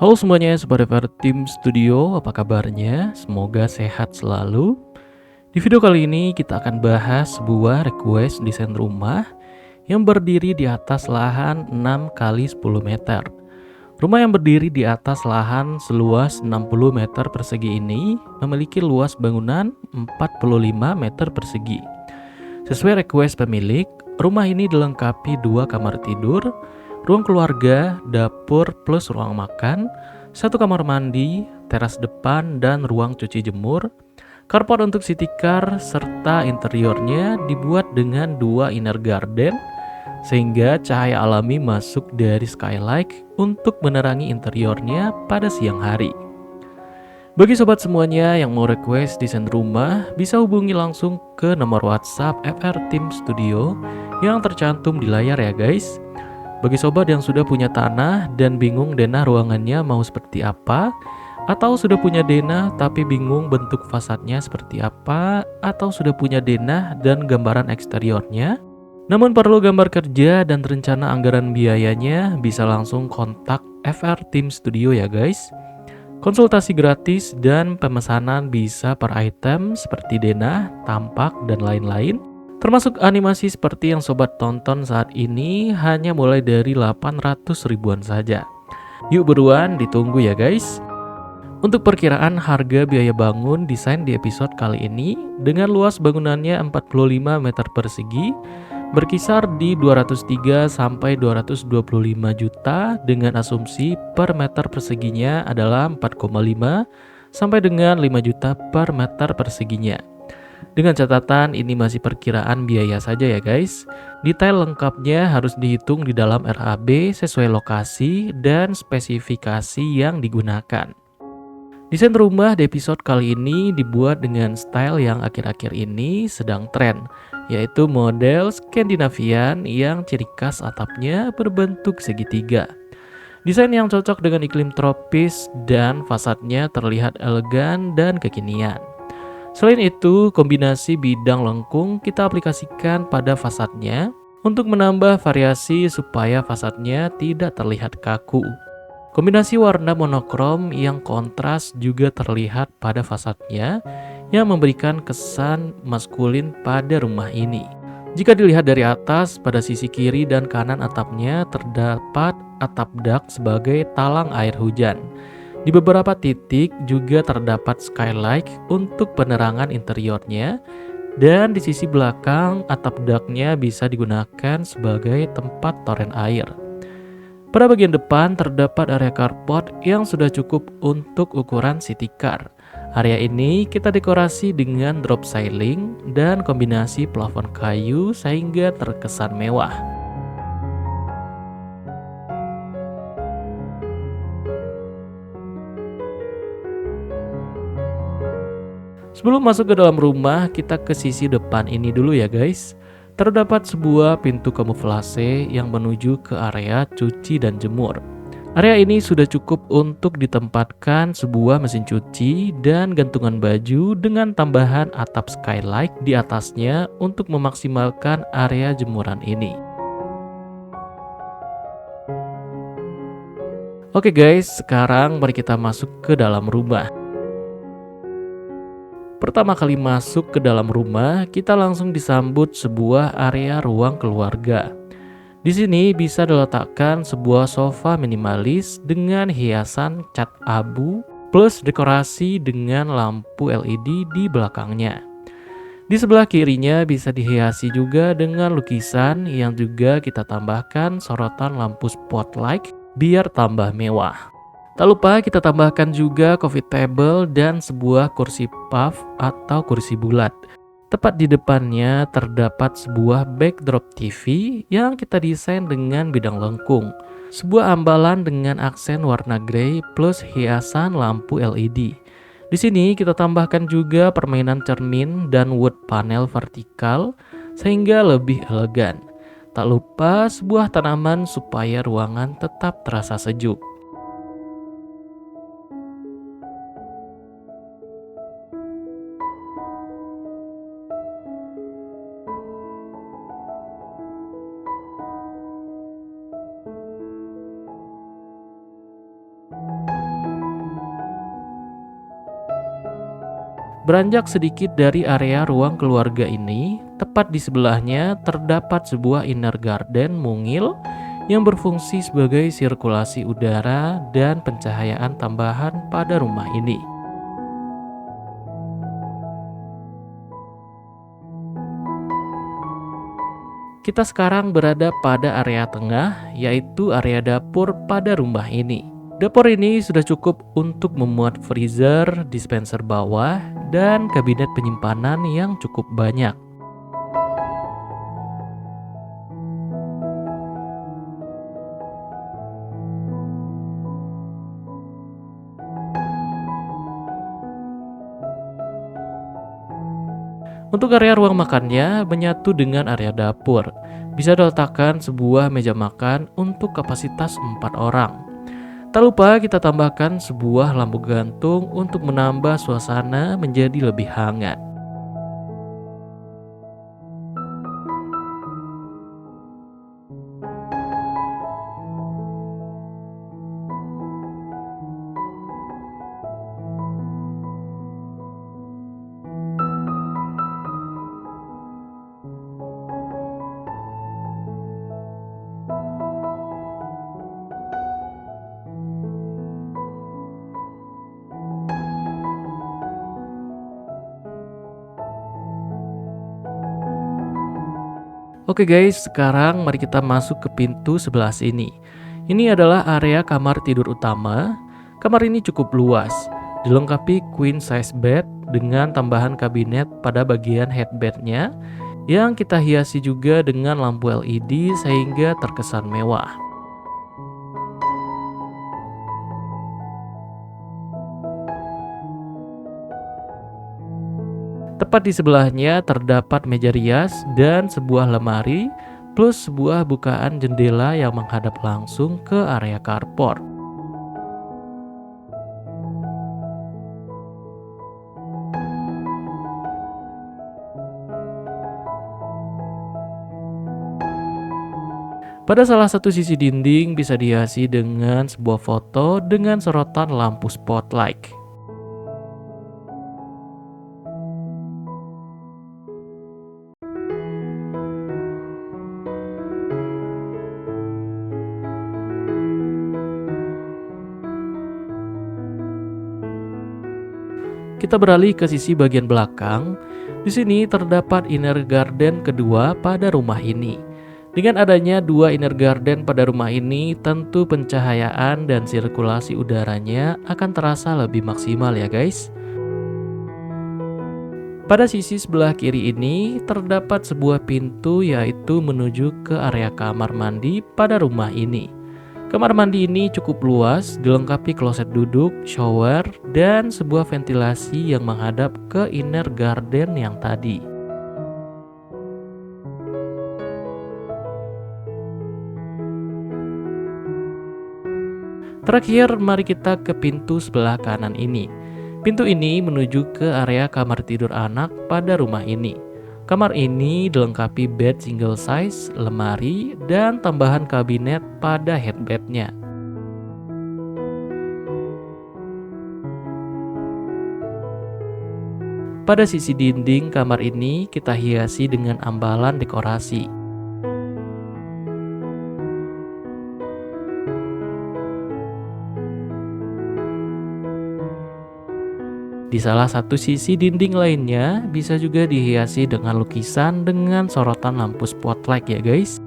Halo semuanya, Sobat FR Tim Studio, apa kabarnya? Semoga sehat selalu. Di video kali ini kita akan bahas sebuah request desain rumah yang berdiri di atas lahan 6 kali 10 meter. Rumah yang berdiri di atas lahan seluas 60 meter persegi ini memiliki luas bangunan 45 meter persegi. Sesuai request pemilik, rumah ini dilengkapi 2 kamar tidur, ruang keluarga, dapur plus ruang makan, 1 kamar mandi, teras depan dan ruang cuci jemur, carport untuk city car, serta interiornya dibuat dengan 2 inner garden sehingga cahaya alami masuk dari skylight untuk menerangi interiornya pada siang hari. Bagi sobat semuanya yang mau request desain rumah, bisa hubungi langsung ke nomor WhatsApp FR Tim Studio yang tercantum di layar ya guys. Bagi sobat yang sudah punya tanah dan bingung denah ruangannya mau seperti apa, atau sudah punya denah tapi bingung bentuk fasadnya seperti apa, atau sudah punya denah dan gambaran eksteriornya, namun perlu gambar kerja dan rencana anggaran biayanya, bisa langsung kontak FR Tim Studio ya guys. Konsultasi gratis dan pemesanan bisa per item seperti denah, tampak, dan lain-lain. Termasuk animasi seperti yang sobat tonton saat ini hanya mulai dari 800 ribuan saja. Yuk buruan ditunggu ya guys. Untuk perkiraan harga biaya bangun desain di episode kali ini dengan luas bangunannya 45 meter persegi berkisar di 203 sampai 225 juta dengan asumsi per meter perseginya adalah 4,5 sampai dengan 5 juta per meter perseginya. Dengan catatan ini masih perkiraan biaya saja ya guys. Detail lengkapnya harus dihitung di dalam RAB sesuai lokasi dan spesifikasi yang digunakan. Desain rumah di episode kali ini dibuat dengan style yang akhir-akhir ini sedang tren, yaitu model Skandinavian yang ciri khas atapnya berbentuk segitiga. Desain yang cocok dengan iklim tropis dan fasadnya terlihat elegan dan kekinian. Selain itu, kombinasi bidang lengkung kita aplikasikan pada fasadnya untuk menambah variasi supaya fasadnya tidak terlihat kaku. Kombinasi warna monokrom yang kontras juga terlihat pada fasadnya yang memberikan kesan maskulin pada rumah ini. Jika dilihat dari atas, pada sisi kiri dan kanan atapnya terdapat atap dak sebagai talang air hujan. Di beberapa titik juga terdapat skylight untuk penerangan interiornya, dan di sisi belakang atap daknya bisa digunakan sebagai tempat toren air. Pada bagian depan terdapat area carport yang sudah cukup untuk ukuran city car. Area ini kita dekorasi dengan drop ceiling dan kombinasi plafon kayu sehingga terkesan mewah. Sebelum masuk ke dalam rumah, kita ke sisi depan ini dulu ya guys. Terdapat sebuah pintu kamuflase yang menuju ke area cuci dan jemur. Area ini sudah cukup untuk ditempatkan sebuah mesin cuci dan gantungan baju dengan tambahan atap skylight di atasnya untuk memaksimalkan area jemuran ini. Oke guys, sekarang mari kita masuk ke dalam rumah. Pertama kali masuk ke dalam rumah, kita langsung disambut sebuah area ruang keluarga. Di sini bisa diletakkan sebuah sofa minimalis dengan hiasan cat abu plus dekorasi dengan lampu LED di belakangnya. Di sebelah kirinya bisa dihiasi juga dengan lukisan yang juga kita tambahkan sorotan lampu spotlight biar tambah mewah. Tak lupa kita tambahkan juga coffee table dan sebuah kursi puff atau kursi bulat. Tepat di depannya terdapat sebuah backdrop TV yang kita desain dengan bidang lengkung. Sebuah ambalan dengan aksen warna grey plus hiasan lampu LED. Di sini kita tambahkan juga permainan cermin dan wood panel vertikal sehingga lebih elegan. Tak lupa sebuah tanaman supaya ruangan tetap terasa sejuk. Beranjak sedikit dari area ruang keluarga ini, tepat di sebelahnya terdapat sebuah inner garden mungil yang berfungsi sebagai sirkulasi udara dan pencahayaan tambahan pada rumah ini. Kita sekarang berada pada area tengah, yaitu area dapur pada rumah ini. Dapur ini sudah cukup untuk memuat freezer, dispenser bawah, dan kabinet penyimpanan yang cukup banyak. Untuk area ruang makannya menyatu dengan area dapur. Bisa diletakkan sebuah meja makan untuk kapasitas 4 orang. Tak lupa kita tambahkan sebuah lampu gantung untuk menambah suasana menjadi lebih hangat. Oke guys, sekarang mari kita masuk ke pintu sebelah sini. Ini adalah area kamar tidur utama. Kamar ini cukup luas, dilengkapi queen size bed dengan tambahan kabinet pada bagian headbednya yang kita hiasi juga dengan lampu LED sehingga terkesan mewah. Tepat di sebelahnya terdapat meja rias dan sebuah lemari plus sebuah bukaan jendela yang menghadap langsung ke area carport. Pada salah satu sisi dinding bisa dihiasi dengan sebuah foto dengan sorotan lampu spotlight. Kita beralih ke sisi bagian belakang. Di sini terdapat inner garden kedua pada rumah ini. Dengan adanya dua inner garden pada rumah ini, tentu pencahayaan dan sirkulasi udaranya akan terasa lebih maksimal ya guys. Pada sisi sebelah kiri ini terdapat sebuah pintu yaitu menuju ke area kamar mandi pada rumah ini. Kamar mandi ini cukup luas, dilengkapi kloset duduk, shower, dan sebuah ventilasi yang menghadap ke inner garden yang tadi. Terakhir, mari kita ke pintu sebelah kanan ini. Pintu ini menuju ke area kamar tidur anak pada rumah ini. Kamar ini dilengkapi bed single size, lemari, dan tambahan kabinet pada headbednya. Pada sisi dinding kamar ini kita hiasi dengan ambalan dekorasi. Di salah satu sisi dinding lainnya bisa juga dihiasi dengan lukisan dengan sorotan lampu spotlight ya guys.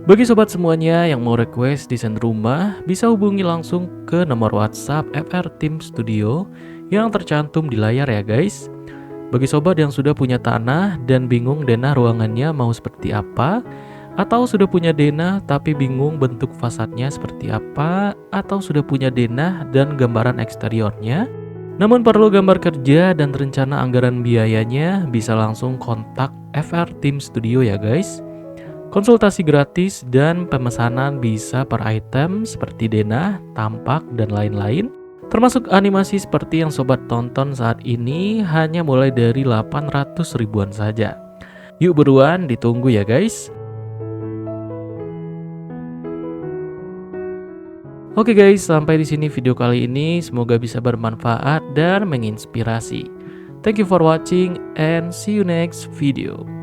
Bagi sobat semuanya yang mau request desain rumah, bisa hubungi langsung ke nomor WhatsApp FR Team Studio yang tercantum di layar ya guys. Bagi sobat yang sudah punya tanah dan bingung denah ruangannya mau seperti apa, atau sudah punya denah tapi bingung bentuk fasadnya seperti apa, atau sudah punya denah dan gambaran eksteriornya, namun perlu gambar kerja dan rencana anggaran biayanya, bisa langsung kontak FR Team Studio ya guys. Konsultasi gratis dan pemesanan bisa per item seperti denah, tampak, dan lain-lain. Termasuk animasi seperti yang sobat tonton saat ini hanya mulai dari 800 ribuan saja. Yuk buruan ditunggu ya guys. Oke guys, sampai di sini video kali ini. Semoga bisa bermanfaat dan menginspirasi. Thank you for watching and see you next video.